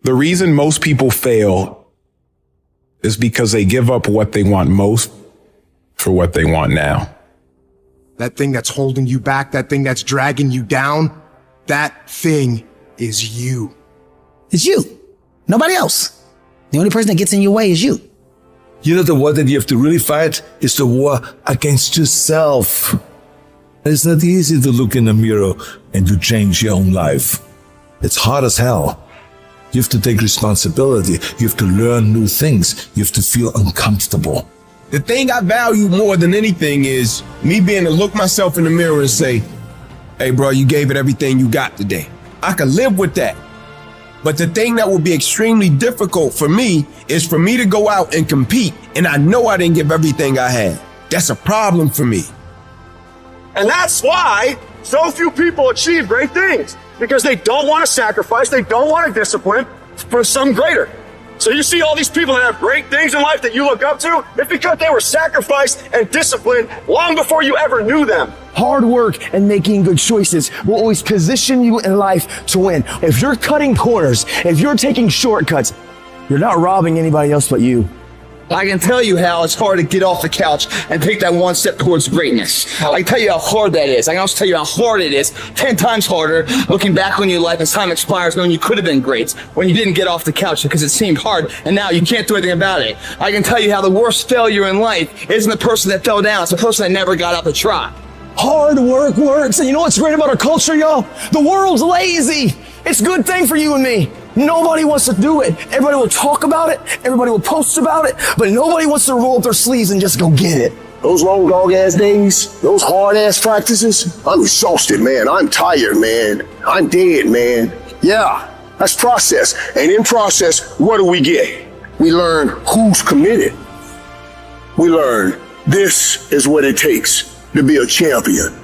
The reason most people fail is because they give up what they want most for what they want now. That thing that's holding you back, that thing that's dragging you down, that thing is you. It's you. Nobody else. The only person that gets in your way is you. You know, the war that you have to really fight is the war against yourself. It's not easy to look in the mirror and to change your own life. It's hard as hell. You have to take responsibility. You have to learn new things. You have to feel uncomfortable. The thing I value more than anything is me being able to look myself in the mirror and say, hey, bro, you gave it everything you got today. I can live with that. But the thing that will be extremely difficult for me is for me to go out and compete, and I know I didn't give everything I had. That's a problem for me. And that's why so few people achieve great things, because they don't want to sacrifice, they don't want to discipline for some greater. So you see all these people that have great things in life that you look up to, it's because they were sacrificed and disciplined long before you ever knew them. Hard work and making good choices will always position you in life to win. If you're cutting corners, if you're taking shortcuts, you're not robbing anybody else but you. I can tell you how it's hard to get off the couch and take that one step towards greatness. I can tell you how hard that is. I can also tell you how hard it is, 10 times harder, looking back on your life as time expires, knowing you could have been great, when you didn't get off the couch because it seemed hard, and now you can't do anything about it. I can tell you how the worst failure in life isn't the person that fell down, it's the person that never got up to try. Hard work works, and you know what's great about our culture, y'all? The world's lazy. It's a good thing for you and me. Nobody wants to do it. Everybody will talk about it, everybody will post about it, but nobody wants to roll up their sleeves and just go get it. Those long dog-ass days, those hard-ass practices, I'm exhausted, man. I'm tired, man. I'm dead, man. Yeah, that's process. And in process, what do we get? We learn who's committed. We learn this is what it takes to be a champion.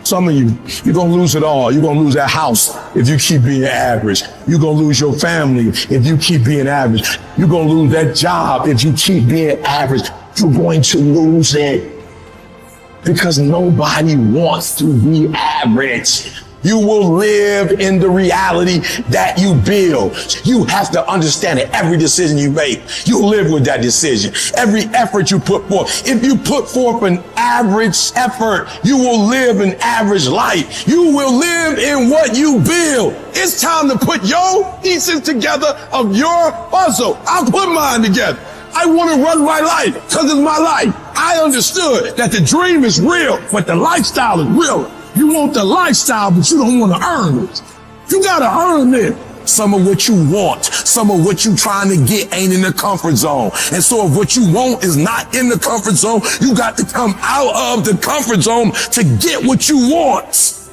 Some of you, you're gonna lose it all. You're gonna lose that house if you keep being average. You're gonna lose your family if you keep being average. You're gonna lose that job if you keep being average. You're going to lose it because nobody wants to be average. You will live in the reality that you build. You have to understand that every decision you make, you live with that decision. Every effort you put forth. If you put forth an average effort, you will live an average life. You will live in what you build. It's time to put your pieces together of your puzzle. I'll put mine together. I want to run my life because it's my life. I understood that the dream is real, but the lifestyle is real. You want the lifestyle, but you don't want to earn it. You got to earn it. Some of what you want, some of what you trying to get ain't in the comfort zone. And so if what you want is not in the comfort zone, you got to come out of the comfort zone to get what you want.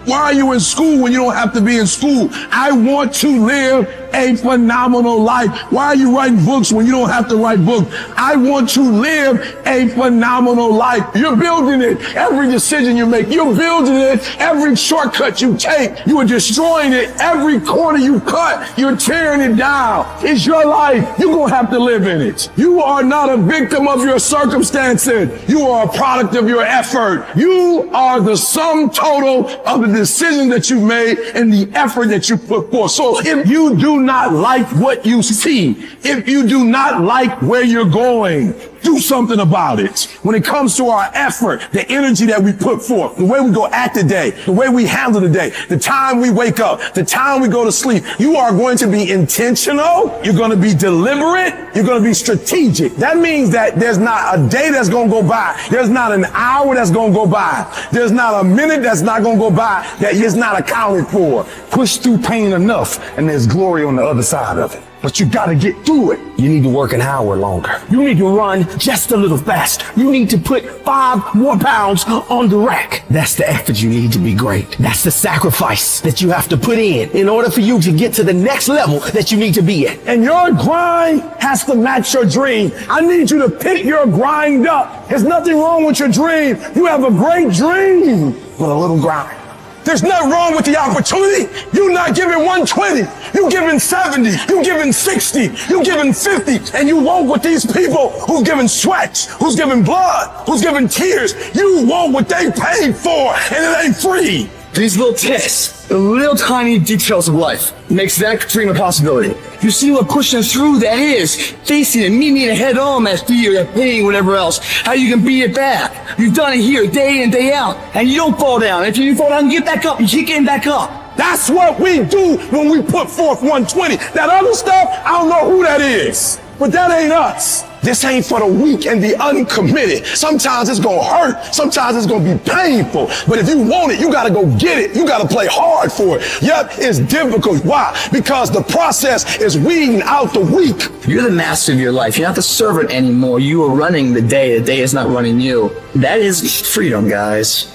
Why are you in school when you don't have to be in school? I want to live a phenomenal life. Why are you writing books when you don't have to write books? I want to live a phenomenal life. You're building it. Every decision you make, you're building it. Every shortcut you take, you are destroying it. Every corner you cut, you're tearing it down. It's your life. You're going to have to live in it. You are not a victim of your circumstances. You are a product of your effort. You are the sum total of the decision that you made and the effort that you put forth. So if you do not like what you see, if you do not like where you're going, do something about it. When it comes to our effort, the energy that we put forth, the way we go at the day, the way we handle the day, the time we wake up, the time we go to sleep, you are going to be intentional. You're going to be deliberate. You're going to be strategic. That means that there's not a day that's going to go by. There's not an hour that's going to go by. There's not a minute that's not going to go by that is not accounted for. Push through pain enough and there's glory on the other side of it. But you gotta get through it. You need to work an hour longer. You need to run just a little faster. You need to put 5 more pounds on the rack. That's the effort you need to be great. That's the sacrifice that you have to put in order for you to get to the next level that you need to be at. And your grind has to match your dream. I need you to pick your grind up. There's nothing wrong with your dream. You have a great dream, but a little grind. There's nothing wrong with the opportunity. You're not giving 120. You're giving 70. You're giving 60. You're giving 50. And you walk with these people who's giving sweat, who's giving blood, who's giving tears. You want what they paid for, and it ain't free. These little tests, the little tiny details of life, makes that dream a possibility. You see what pushing through that is, facing it, meeting it head on, that fear, that pain, whatever else, how you can beat it back. You've done it here day in, day out, and you don't fall down. If you fall down, get back up, you keep getting back up. That's what we do when we put forth 120. That other stuff, I don't know who that is, but that ain't us. This ain't for the weak and the uncommitted. Sometimes it's gonna hurt. Sometimes it's gonna be painful. But if you want it, you gotta go get it. You gotta play hard for it. Yep, it's difficult. Why? Because the process is weeding out the weak. You're the master of your life. You're not the servant anymore. You are running the day. The day is not running you. That is freedom, guys.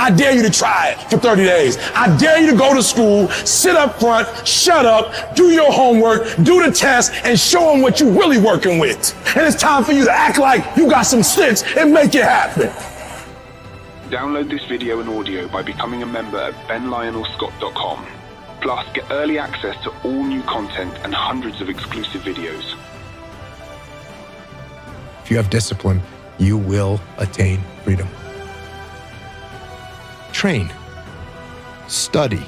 I dare you to try it for 30 days. I dare you to go to school, sit up front, shut up, do your homework, do the test, and show them what you're really working with. And it's time for you to act like you got some sense and make it happen. Download this video and audio by becoming a member at benlionelscott.com. Plus, get early access to all new content and hundreds of exclusive videos. If you have discipline, you will attain freedom. Train, study,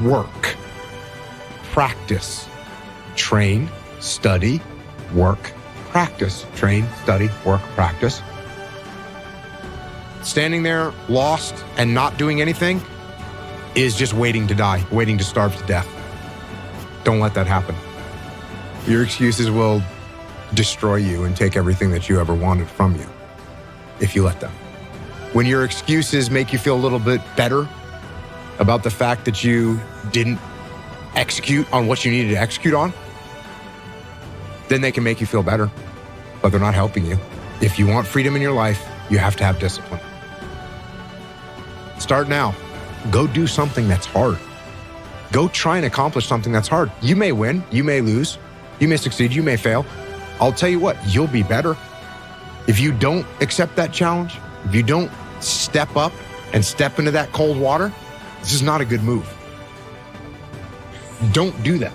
work, practice. Train, study, work, practice. Train, study, work, practice. Standing there lost and not doing anything is just waiting to die, waiting to starve to death. Don't let that happen. Your excuses will destroy you and take everything that you ever wanted from you if you let them. When your excuses make you feel a little bit better about the fact that you didn't execute on what you needed to execute on, then they can make you feel better, but they're not helping you. If you want freedom in your life, you have to have discipline. Start now. Go do something that's hard. Go try and accomplish something that's hard. You may win, you may lose, you may succeed, you may fail. I'll tell you what, you'll be better. If you don't accept that challenge, if you don't step up and step into that cold water, this is not a good move. Don't do that.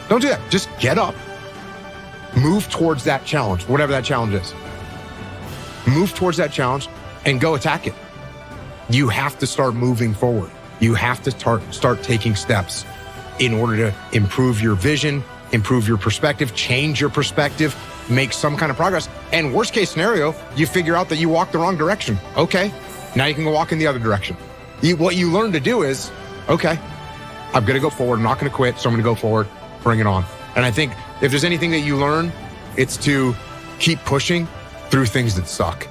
Don't do that. Just get up. Move towards that challenge, whatever that challenge is. Move towards that challenge and go attack it. You have to start moving forward. You have to start taking steps in order to improve your vision, improve your perspective, change your perspective, make some kind of progress. And worst case scenario, you figure out that you walked the wrong direction. Okay, now you can go walk in the other direction. What you learn to do is, okay, I'm gonna go forward, I'm not gonna quit, so I'm gonna go forward, bring it on. And I think if there's anything that you learn, it's to keep pushing through things that suck.